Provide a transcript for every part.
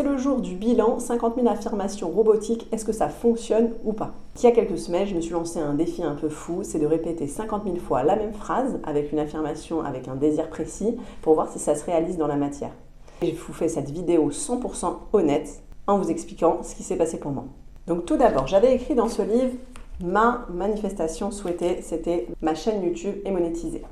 c'est le jour du bilan, 50 000 affirmations robotiques, est-ce que ça fonctionne ou pas? Il y a quelques semaines, je me suis lancé un défi un peu fou, c'est de répéter 50 000 fois la même phrase avec une affirmation, avec un désir précis, pour voir si ça se réalise dans la matière. Et je vous fais cette vidéo 100% honnête en vous expliquant ce qui s'est passé pour moi. Donc tout d'abord, j'avais écrit dans ce livre, ma manifestation souhaitée, c'était ma chaîne YouTube est monétisée.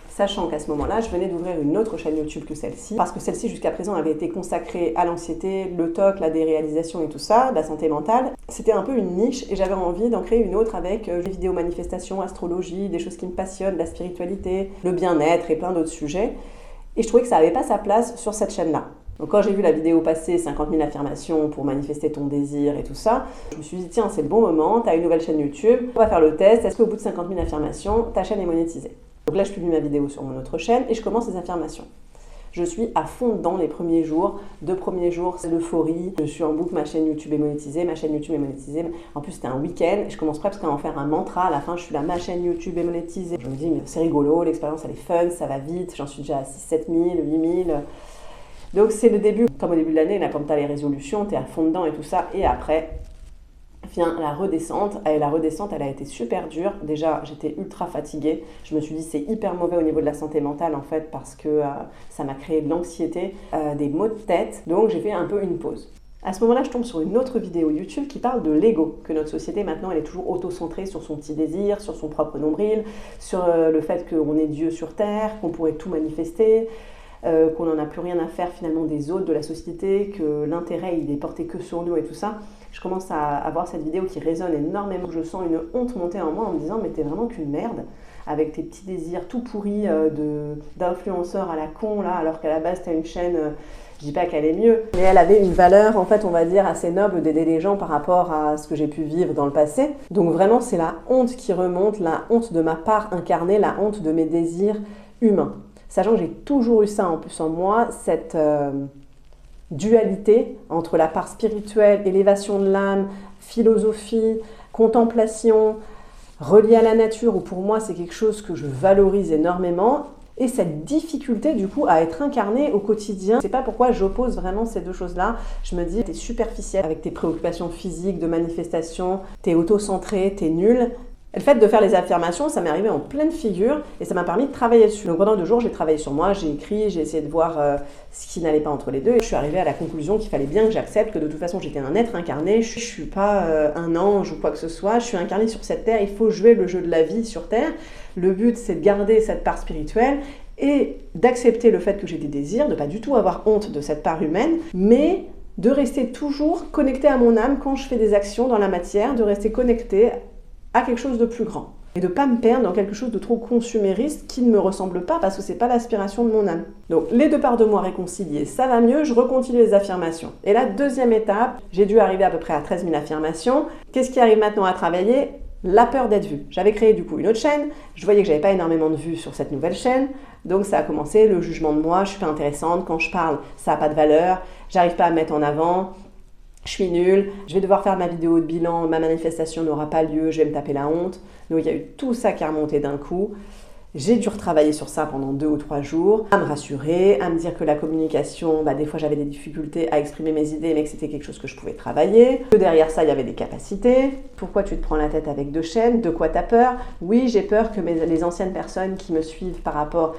Sachant qu'à ce moment-là, je venais d'ouvrir une autre chaîne YouTube que celle-ci, parce que celle-ci, jusqu'à présent, avait été consacrée à l'anxiété, le TOC, la déréalisation et tout ça, la santé mentale. C'était un peu une niche et j'avais envie d'en créer une autre avec des vidéos manifestations, astrologie, des choses qui me passionnent, la spiritualité, le bien-être et plein d'autres sujets. Et je trouvais que ça n'avait pas sa place sur cette chaîne-là. Donc quand j'ai vu la vidéo passer, 50 000 affirmations pour manifester ton désir et tout ça, je me suis dit, tiens, c'est le bon moment, tu as une nouvelle chaîne YouTube, on va faire le test, est-ce qu'au bout de 50 000 affirmations, ta chaîne est monétisée? Donc là, je publie ma vidéo sur mon autre chaîne et je commence les affirmations. Je suis à fond dedans les premiers jours. 2 premiers jours, c'est l'euphorie. Je suis en boucle, ma chaîne YouTube est monétisée, ma chaîne YouTube est monétisée. En plus, c'était un week-end. Je commence presque à en faire un mantra. À la fin, je suis là, ma chaîne YouTube est monétisée. Je me dis, mais c'est rigolo, l'expérience, elle est fun, ça va vite. J'en suis déjà à 6 000, 7 000, 8 000. Donc, c'est le début. Comme au début de l'année, là, comme tu as les résolutions, tu es à fond dedans et tout ça. Et après, vient la redescente. Et la redescente, elle a été super dure. Déjà, j'étais ultra fatiguée. Je me suis dit, c'est hyper mauvais au niveau de la santé mentale, en fait, parce que ça m'a créé de l'anxiété, des maux de tête. Donc, j'ai fait un peu une pause. À ce moment-là, je tombe sur une autre vidéo YouTube qui parle de l'ego, que notre société, maintenant, elle est toujours auto-centrée sur son petit désir, sur son propre nombril, sur le fait qu'on est Dieu sur Terre, qu'on pourrait tout manifester, qu'on n'en a plus rien à faire finalement des autres, de la société, que l'intérêt il est porté que sur nous et tout ça. Je commence à avoir cette vidéo qui résonne énormément. Je sens une honte monter en moi en me disant mais t'es vraiment qu'une merde avec tes petits désirs tout pourris d'influenceur à la con là, alors qu'à la base t'as une chaîne, je dis pas qu'elle est mieux, mais elle avait une valeur en fait on va dire assez noble d'aider les gens par rapport à ce que j'ai pu vivre dans le passé. Donc vraiment c'est la honte qui remonte, la honte de ma part incarnée, la honte de mes désirs humains. Sachant que j'ai toujours eu ça en plus en moi, cette dualité entre la part spirituelle, élévation de l'âme, philosophie, contemplation, reliée à la nature, où pour moi c'est quelque chose que je valorise énormément, et cette difficulté du coup à être incarnée au quotidien. C'est pas pourquoi j'oppose vraiment ces deux choses-là. Je me dis, t'es superficielle avec tes préoccupations physiques, de manifestation, t'es auto-centré, t'es nul. Et le fait de faire les affirmations, ça m'est arrivé en pleine figure et ça m'a permis de travailler dessus. Donc pendant 2 jours, j'ai travaillé sur moi, j'ai écrit, j'ai essayé de voir ce qui n'allait pas entre les deux. Et je suis arrivée à la conclusion qu'il fallait bien que j'accepte que de toute façon, j'étais un être incarné. Je ne suis pas un ange ou quoi que ce soit. Je suis incarnée sur cette terre. Il faut jouer le jeu de la vie sur terre. Le but, c'est de garder cette part spirituelle et d'accepter le fait que j'ai des désirs, de ne pas du tout avoir honte de cette part humaine, mais de rester toujours connectée à mon âme quand je fais des actions dans la matière, de rester connectée à quelque chose de plus grand et de ne pas me perdre dans quelque chose de trop consumériste qui ne me ressemble pas parce que c'est pas l'aspiration de mon âme. Donc les 2 parts de moi réconciliées, ça va mieux, je recontinue les affirmations. Et la deuxième étape, j'ai dû arriver à peu près à 13 000 affirmations. Qu'est-ce qui arrive maintenant à travailler? La peur d'être vue. J'avais créé du coup une autre chaîne, je voyais que j'avais pas énormément de vues sur cette nouvelle chaîne, donc ça a commencé le jugement de moi, je suis pas intéressante, quand je parle ça n'a pas de valeur, j'arrive pas à me mettre en avant, je suis nulle, je vais devoir faire ma vidéo de bilan, ma manifestation n'aura pas lieu, je vais me taper la honte. Donc il y a eu tout ça qui est remonté d'un coup. J'ai dû retravailler sur ça pendant 2 ou 3 jours, à me rassurer, à me dire que la communication, des fois j'avais des difficultés à exprimer mes idées, mais que c'était quelque chose que je pouvais travailler, que derrière ça il y avait des capacités. Pourquoi tu te prends la tête avec 2 chaînes? De quoi tu as peur? Oui, j'ai peur que les anciennes personnes qui me suivent par rapport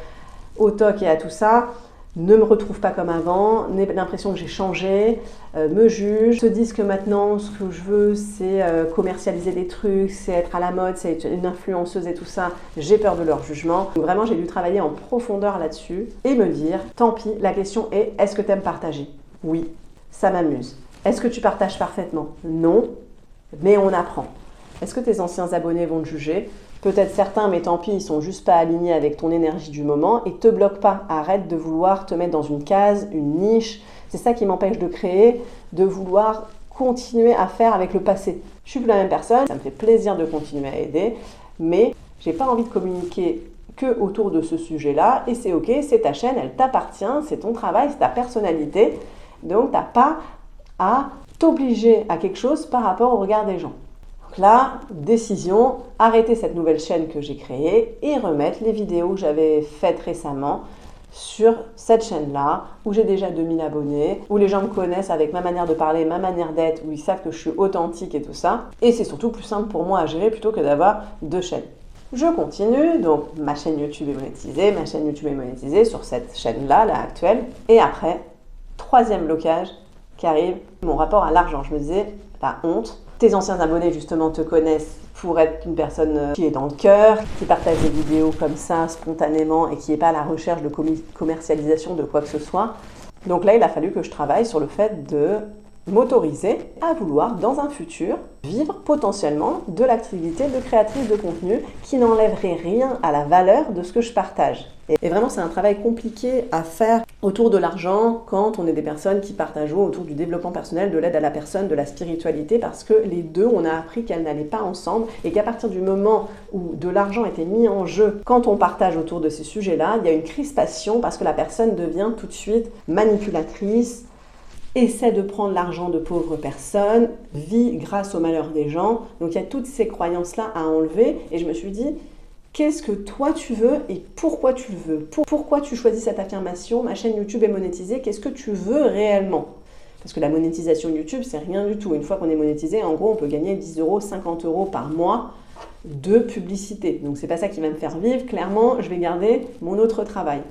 au TOC et à tout ça, ne me retrouve pas comme avant, n'ai l'impression que j'ai changé, me juge, se disent que maintenant ce que je veux c'est commercialiser des trucs, c'est être à la mode, c'est être une influenceuse et tout ça, j'ai peur de leur jugement. Donc vraiment j'ai dû travailler en profondeur là-dessus et me dire, tant pis, la question est, est-ce que tu aimes partager? Oui, ça m'amuse. Est-ce que tu partages parfaitement? Non, mais on apprend. Est-ce que tes anciens abonnés vont te juger? Peut-être certains, mais tant pis, ils sont juste pas alignés avec ton énergie du moment et te bloque pas. Arrête de vouloir te mettre dans une case, une niche. C'est ça qui m'empêche de créer, de vouloir continuer à faire avec le passé. Je suis plus la même personne, ça me fait plaisir de continuer à aider, mais j'ai pas envie de communiquer que autour de ce sujet-là et c'est ok, c'est ta chaîne, elle t'appartient, c'est ton travail, c'est ta personnalité. Donc t'as pas à t'obliger à quelque chose par rapport au regard des gens. Donc là, décision, arrêter cette nouvelle chaîne que j'ai créée et remettre les vidéos que j'avais faites récemment sur cette chaîne-là, où j'ai déjà 2000 abonnés, où les gens me connaissent avec ma manière de parler, ma manière d'être, où ils savent que je suis authentique et tout ça. Et c'est surtout plus simple pour moi à gérer plutôt que d'avoir 2 chaînes. Je continue, donc ma chaîne YouTube est monétisée sur cette chaîne-là, là actuelle. Et après, 3e blocage qui arrive, mon rapport à l'argent. Je me disais, la honte. Tes anciens abonnés justement te connaissent pour être une personne qui est dans le cœur, qui partage des vidéos comme ça spontanément et qui n'est pas à la recherche de commercialisation de quoi que ce soit. Donc là, il a fallu que je travaille sur le fait de m'autoriser à vouloir, dans un futur, vivre potentiellement de l'activité de créatrice de contenu qui n'enlèverait rien à la valeur de ce que je partage. Et vraiment, c'est un travail compliqué à faire autour de l'argent quand on est des personnes qui partagent autour du développement personnel, de l'aide à la personne, de la spiritualité, parce que les deux, on a appris qu'elles n'allaient pas ensemble et qu'à partir du moment où de l'argent était mis en jeu, quand on partage autour de ces sujets-là, il y a une crispation parce que la personne devient tout de suite manipulatrice, essaie de prendre l'argent de pauvres personnes, vit grâce au malheur des gens. Donc il y a toutes ces croyances-là à enlever. Et je me suis dit, qu'est-ce que toi tu veux et pourquoi tu le veux? Pourquoi tu choisis cette affirmation? Ma chaîne YouTube est monétisée, qu'est-ce que tu veux réellement? Parce que la monétisation YouTube, c'est rien du tout. Une fois qu'on est monétisé, en gros, on peut gagner 10 euros, 50 euros par mois de publicité. Donc c'est pas ça qui va me faire vivre. Clairement, je vais garder mon autre travail.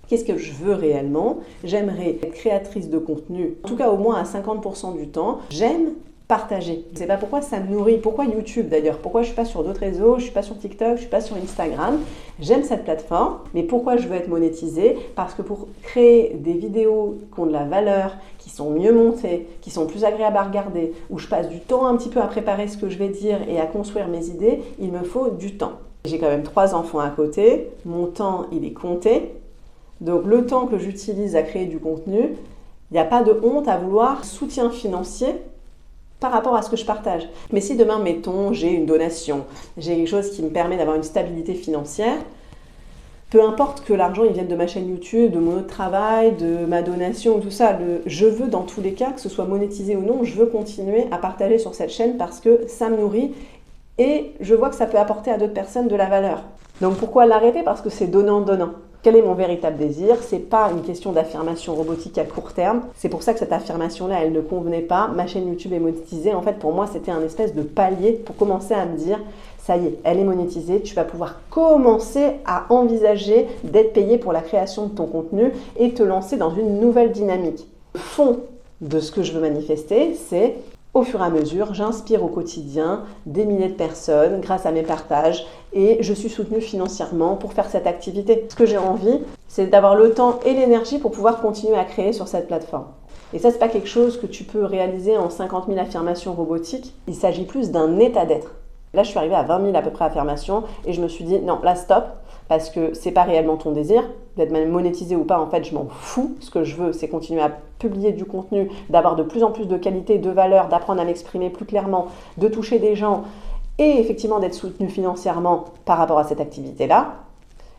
Qu'est-ce que je veux réellement? J'aimerais être créatrice de contenu, en tout cas au moins à 50% du temps. J'aime partager. Je ne sais pas pourquoi ça me nourrit. Pourquoi YouTube d'ailleurs? Pourquoi je ne suis pas sur d'autres réseaux? Je ne suis pas sur TikTok, je ne suis pas sur Instagram. J'aime cette plateforme, mais pourquoi je veux être monétisée? Parce que pour créer des vidéos qui ont de la valeur, qui sont mieux montées, qui sont plus agréables à regarder, où je passe du temps un petit peu à préparer ce que je vais dire et à construire mes idées, il me faut du temps. J'ai quand même 3 enfants à côté. Mon temps, il est compté. Donc le temps que j'utilise à créer du contenu, il n'y a pas de honte à vouloir soutien financier par rapport à ce que je partage. Mais si demain, mettons, j'ai une donation, j'ai quelque chose qui me permet d'avoir une stabilité financière, peu importe que l'argent il vienne de ma chaîne YouTube, de mon autre travail, de ma donation, tout ça, je veux dans tous les cas, que ce soit monétisé ou non, je veux continuer à partager sur cette chaîne parce que ça me nourrit et je vois que ça peut apporter à d'autres personnes de la valeur. Donc pourquoi l'arrêter? Parce que c'est donnant-donnant. Quel est mon véritable désir? C'est pas une question d'affirmation robotique à court terme. C'est pour ça que cette affirmation-là, elle ne convenait pas. Ma chaîne YouTube est monétisée. En fait, pour moi, c'était un espèce de palier pour commencer à me dire, ça y est, elle est monétisée. Tu vas pouvoir commencer à envisager d'être payé pour la création de ton contenu et te lancer dans une nouvelle dynamique. Le fond de ce que je veux manifester, c'est au fur et à mesure, j'inspire au quotidien des milliers de personnes grâce à mes partages et je suis soutenue financièrement pour faire cette activité. Ce que j'ai envie, c'est d'avoir le temps et l'énergie pour pouvoir continuer à créer sur cette plateforme. Et ça, c'est pas quelque chose que tu peux réaliser en 50 000 affirmations robotiques. Il s'agit plus d'un état d'être. Là, je suis arrivée à 20 000 à peu près affirmations et je me suis dit non, là stop, parce que c'est pas réellement ton désir, d'être monétisé ou pas, en fait, je m'en fous. Ce que je veux, c'est continuer à publier du contenu, d'avoir de plus en plus de qualité, de valeur, d'apprendre à m'exprimer plus clairement, de toucher des gens et effectivement d'être soutenu financièrement par rapport à cette activité-là.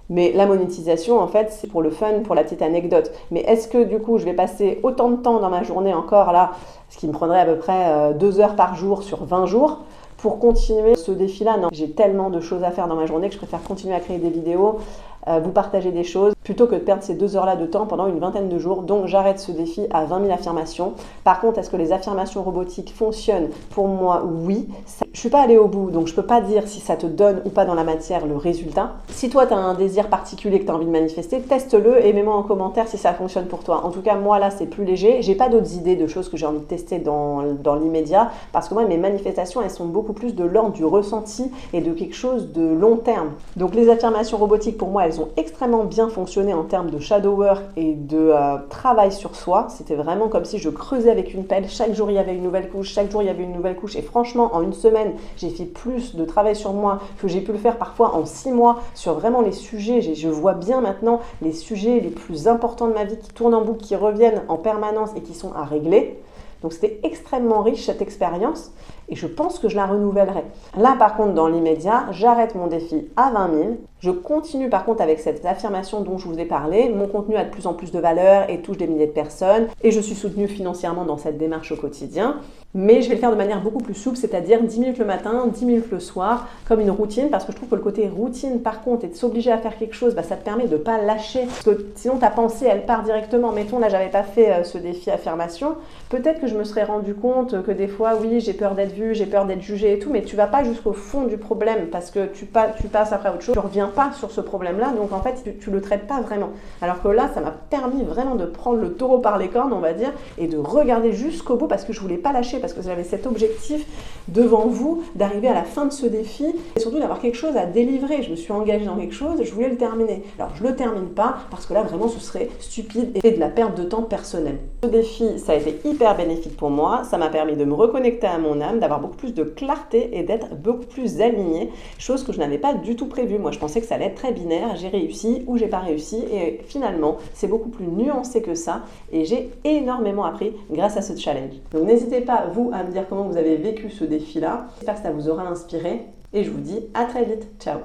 Mais la monétisation, en fait, c'est pour le fun, pour la petite anecdote. Mais est-ce que du coup, je vais passer autant de temps dans ma journée encore là, ce qui me prendrait à peu près 2 heures par jour sur 20 jours, pour continuer ce défi-là? Non, j'ai tellement de choses à faire dans ma journée que je préfère continuer à créer des vidéos, vous partager des choses, plutôt que de perdre ces 2 heures-là de temps pendant une vingtaine de jours. Donc j'arrête ce défi à 20 000 affirmations. Par contre, est-ce que les affirmations robotiques fonctionnent? Pour moi, oui. Je ne suis pas allée au bout, donc je ne peux pas dire si ça te donne ou pas dans la matière le résultat. Si toi, tu as un désir particulier que tu as envie de manifester, teste-le et mets-moi en commentaire si ça fonctionne pour toi. En tout cas, moi, là, c'est plus léger. J'ai pas d'autres idées de choses que j'ai envie de tester dans l'immédiat, parce que moi, mes manifestations, elles sont beaucoup plus de l'ordre du ressenti et de quelque chose de long terme. Donc les affirmations robotiques, pour moi, elles ont extrêmement bien fonctionné en termes de shadow work et de travail sur soi. C'était vraiment comme si je creusais avec une pelle. Chaque jour, il y avait une nouvelle couche. Chaque jour, il y avait une nouvelle couche. Et franchement, en une semaine, j'ai fait plus de travail sur moi que j'ai pu le faire parfois en 6 mois sur vraiment les sujets. Je vois bien maintenant les sujets les plus importants de ma vie qui tournent en boucle, qui reviennent en permanence et qui sont à régler. Donc c'était extrêmement riche cette expérience et je pense que je la renouvellerai. Là par contre dans l'immédiat, j'arrête mon défi à 20 000. Je continue par contre avec cette affirmation dont je vous ai parlé. Mon contenu a de plus en plus de valeur et touche des milliers de personnes et je suis soutenue financièrement dans cette démarche au quotidien. Mais je vais le faire de manière beaucoup plus souple, c'est-à-dire 10 minutes le matin, 10 minutes le soir, comme une routine, parce que je trouve que le côté routine, par contre, et de s'obliger à faire quelque chose, ça te permet de ne pas lâcher. Parce que sinon, ta pensée, elle part directement. Mettons, là, j'avais pas fait ce défi affirmation. Peut-être que je me serais rendu compte que des fois, oui, j'ai peur d'être vue, j'ai peur d'être jugée et tout, mais tu vas pas jusqu'au fond du problème, parce que tu passes après autre chose. Tu reviens pas sur ce problème-là, donc en fait, tu le traites pas vraiment. Alors que là, ça m'a permis vraiment de prendre le taureau par les cornes, on va dire, et de regarder jusqu'au bout, parce que je voulais pas lâcher, parce que j'avais cet objectif devant vous d'arriver à la fin de ce défi et surtout d'avoir quelque chose à délivrer. Je me suis engagée dans quelque chose, je voulais le terminer. Alors je le termine pas parce que là vraiment ce serait stupide et de la perte de temps personnelle. Ce défi, ça a été hyper bénéfique pour moi, ça m'a permis de me reconnecter à mon âme, d'avoir beaucoup plus de clarté et d'être beaucoup plus alignée, chose que je n'avais pas du tout prévue. Moi je pensais que ça allait être très binaire, j'ai réussi ou j'ai pas réussi et finalement c'est beaucoup plus nuancé que ça et j'ai énormément appris grâce à ce challenge. Donc n'hésitez pas vous à me dire comment vous avez vécu ce défi-là. J'espère que ça vous aura inspiré et je vous dis à très vite. Ciao!